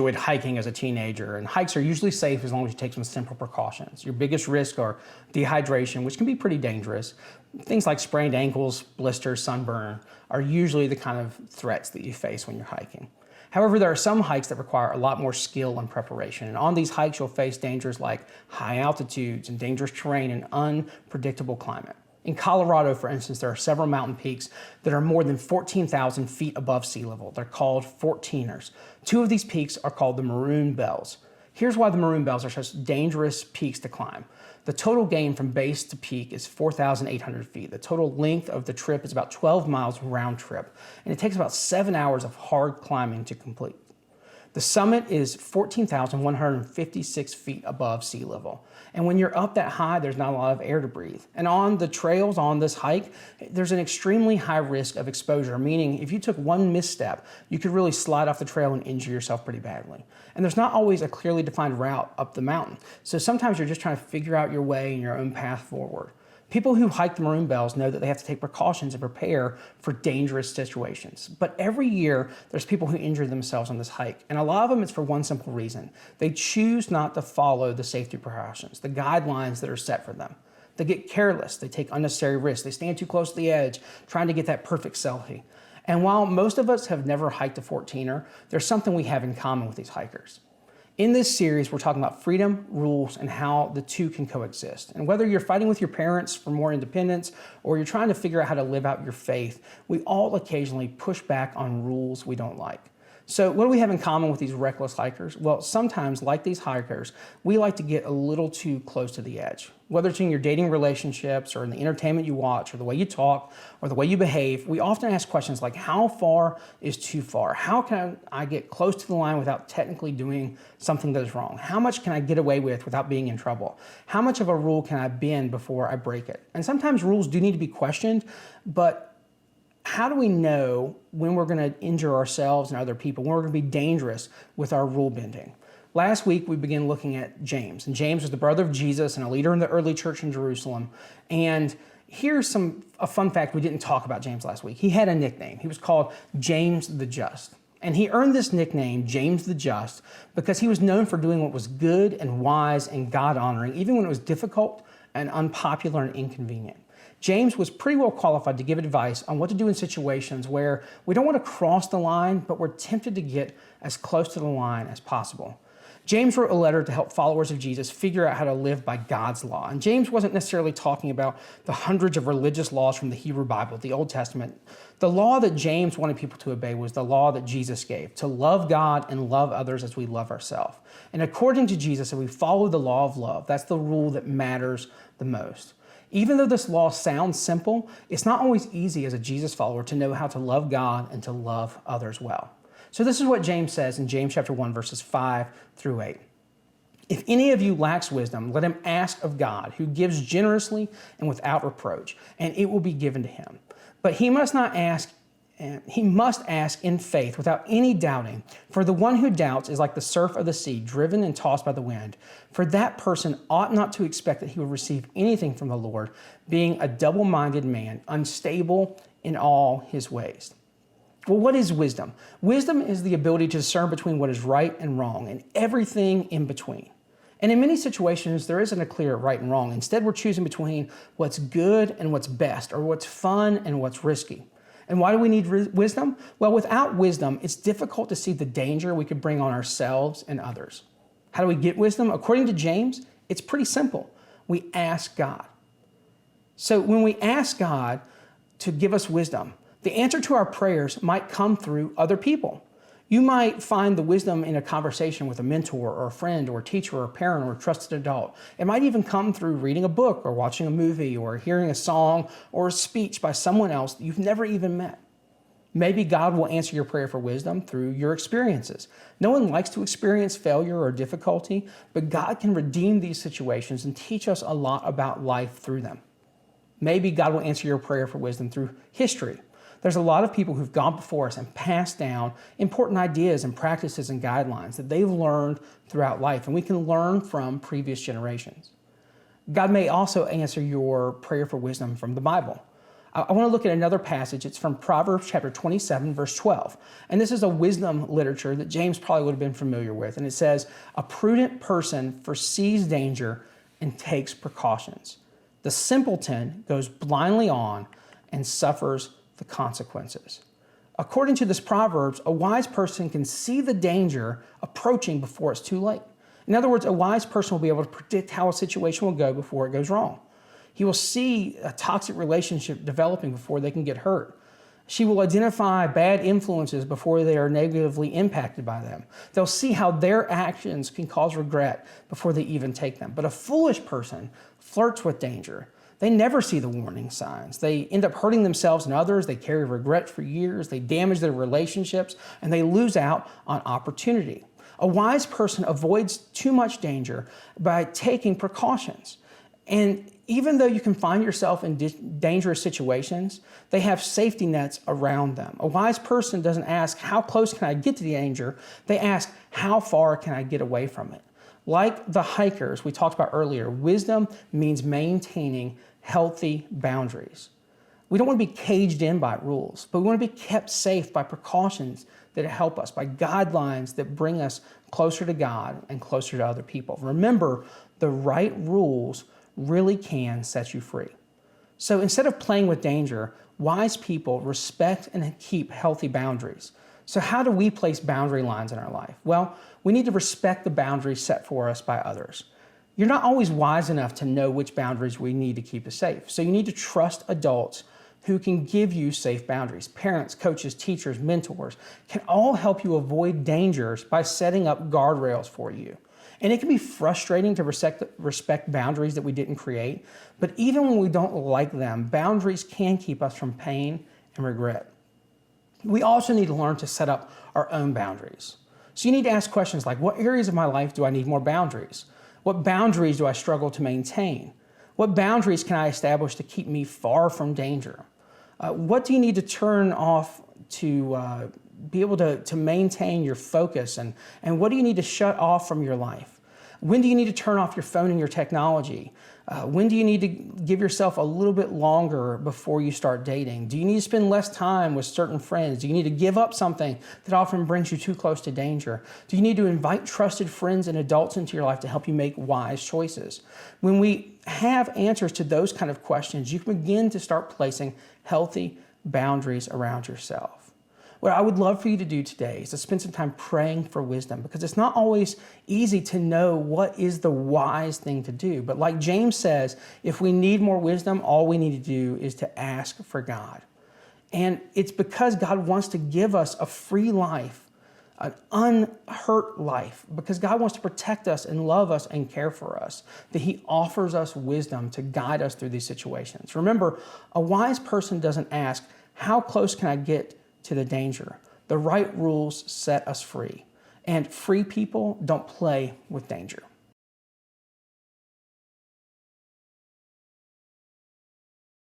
enjoyed hiking as a teenager, and hikes are usually safe as long as you take some simple precautions. Your biggest risk are dehydration, which can be pretty dangerous. Things like sprained ankles, blisters, sunburn are usually the kind of threats that you face when you're hiking. However, there are some hikes that require a lot more skill and preparation, and on these hikes you'll face dangers like high altitudes and dangerous terrain and unpredictable climate. In Colorado, for instance, there are several mountain peaks that are more than 14,000 feet above sea level. They're called 14ers. Two of these peaks are called the Maroon Bells. Here's why the Maroon Bells are such dangerous peaks to climb. The total gain from base to peak is 4,800 feet. The total length of the trip is about 12 miles round trip, and it takes about 7 hours of hard climbing to complete. The summit is 14,156 feet above sea level. And when you're up that high, there's not a lot of air to breathe. And on the trails on this hike, there's an extremely high risk of exposure, meaning if you took one misstep, you could really slide off the trail and injure yourself pretty badly. And there's not always a clearly defined route up the mountain. So sometimes you're just trying to figure out your way and your own path forward. People who hike the Maroon Bells know that they have to take precautions and prepare for dangerous situations. But every year, there's people who injure themselves on this hike. And a lot of them, it's for one simple reason. They choose not to follow the safety precautions, the guidelines that are set for them. They get careless, they take unnecessary risks, they stand too close to the edge, trying to get that perfect selfie. And while most of us have never hiked a 14er, there's something we have in common with these hikers. In this series, we're talking about freedom, rules, and how the two can coexist. And whether you're fighting with your parents for more independence or you're trying to figure out how to live out your faith, we all occasionally push back on rules we don't like. So what do we have in common with these reckless hikers? Well, sometimes, like these hikers, we like to get a little too close to the edge. Whether it's in your dating relationships or in the entertainment you watch or the way you talk or the way you behave, we often ask questions like, how far is too far? How can I get close to the line without technically doing something that is wrong? How much can I get away with without being in trouble? How much of a rule can I bend before I break it? And sometimes rules do need to be questioned, but how do we know when we're going to injure ourselves and other people, when we're going to be dangerous with our rule bending? Last week, we began looking at James, and James was the brother of Jesus and a leader in the early church in Jerusalem. And here's a fun fact we didn't talk about James last week. He had a nickname. He was called James the Just. And he earned this nickname, James the Just, because he was known for doing what was good and wise and God-honoring, even when it was difficult and unpopular and inconvenient. James was pretty well qualified to give advice on what to do in situations where we don't want to cross the line, but we're tempted to get as close to the line as possible. James wrote a letter to help followers of Jesus figure out how to live by God's law. And James wasn't necessarily talking about the hundreds of religious laws from the Hebrew Bible, the Old Testament. The law that James wanted people to obey was the law that Jesus gave, to love God and love others as we love ourselves. And according to Jesus, if we follow the law of love, that's the rule that matters the most. Even though this law sounds simple, it's not always easy as a Jesus follower to know how to love God and to love others well. So this is what James says in James chapter 1, verses 5 through 8. If any of you lacks wisdom, let him ask of God, who gives generously and without reproach, and it will be given to him. But he must ask in faith without any doubting. For the one who doubts is like the surf of the sea, driven and tossed by the wind. For that person ought not to expect that he will receive anything from the Lord, being a double-minded man, unstable in all his ways. Well, what is wisdom? Wisdom is the ability to discern between what is right and wrong and everything in between. And in many situations, there isn't a clear right and wrong. Instead, we're choosing between what's good and what's best, or what's fun and what's risky. And why do we need wisdom? Well, without wisdom, it's difficult to see the danger we could bring on ourselves and others. How do we get wisdom? According to James, it's pretty simple. We ask God. So when we ask God to give us wisdom, the answer to our prayers might come through other people. You might find the wisdom in a conversation with a mentor or a friend or a teacher or a parent or a trusted adult. It might even come through reading a book or watching a movie or hearing a song or a speech by someone else that you've never even met. Maybe God will answer your prayer for wisdom through your experiences. No one likes to experience failure or difficulty, but God can redeem these situations and teach us a lot about life through them. Maybe God will answer your prayer for wisdom through history. There's a lot of people who've gone before us and passed down important ideas and practices and guidelines that they've learned throughout life, and we can learn from previous generations. God may also answer your prayer for wisdom from the Bible. I want to look at another passage. It's from Proverbs chapter 27, verse 12. And this is a wisdom literature that James probably would have been familiar with. And it says, "A prudent person foresees danger and takes precautions. The simpleton goes blindly on and suffers the consequences." According to this Proverbs, a wise person can see the danger approaching before it's too late. In other words, a wise person will be able to predict how a situation will go before it goes wrong. He will see a toxic relationship developing before they can get hurt. She will identify bad influences before they are negatively impacted by them. They'll see how their actions can cause regret before they even take them. But a foolish person flirts with danger. They never see the warning signs. They end up hurting themselves and others. They carry regret for years. They damage their relationships, and they lose out on opportunity. A wise person avoids too much danger by taking precautions. And even though you can find yourself in dangerous situations, they have safety nets around them. A wise person doesn't ask, how close can I get to the danger? They ask, how far can I get away from it? Like the hikers we talked about earlier, wisdom means maintaining healthy boundaries. We don't want to be caged in by rules, but we want to be kept safe by precautions that help us, by guidelines that bring us closer to God and closer to other people. Remember, the right rules really can set you free. So instead of playing with danger, wise people respect and keep healthy boundaries. So how do we place boundary lines in our life? Well, we need to respect the boundaries set for us by others. You're not always wise enough to know which boundaries we need to keep us safe. So you need to trust adults who can give you safe boundaries. Parents, coaches, teachers, mentors can all help you avoid dangers by setting up guardrails for you. And it can be frustrating to respect boundaries that we didn't create, but even when we don't like them, boundaries can keep us from pain and regret. We also need to learn to set up our own boundaries. So you need to ask questions like, what areas of my life do I need more boundaries? What boundaries do I struggle to maintain? What boundaries can I establish to keep me far from danger? What do you need to turn off to be able to maintain your focus? And what do you need to shut off from your life? When do you need to turn off your phone and your technology? When do you need to give yourself a little bit longer before you start dating? Do you need to spend less time with certain friends? Do you need to give up something that often brings you too close to danger? Do you need to invite trusted friends and adults into your life to help you make wise choices? When we have answers to those kind of questions, you can begin to start placing healthy boundaries around yourself. What I would love for you to do today is to spend some time praying for wisdom, because it's not always easy to know what is the wise thing to do. But like James says, if we need more wisdom, all we need to do is to ask for God. And it's because God wants to give us a free life, an unhurt life, because God wants to protect us and love us and care for us, that He offers us wisdom to guide us through these situations. Remember, a wise person doesn't ask, how close can I get to the danger? The right rules set us free, and free people don't play with danger.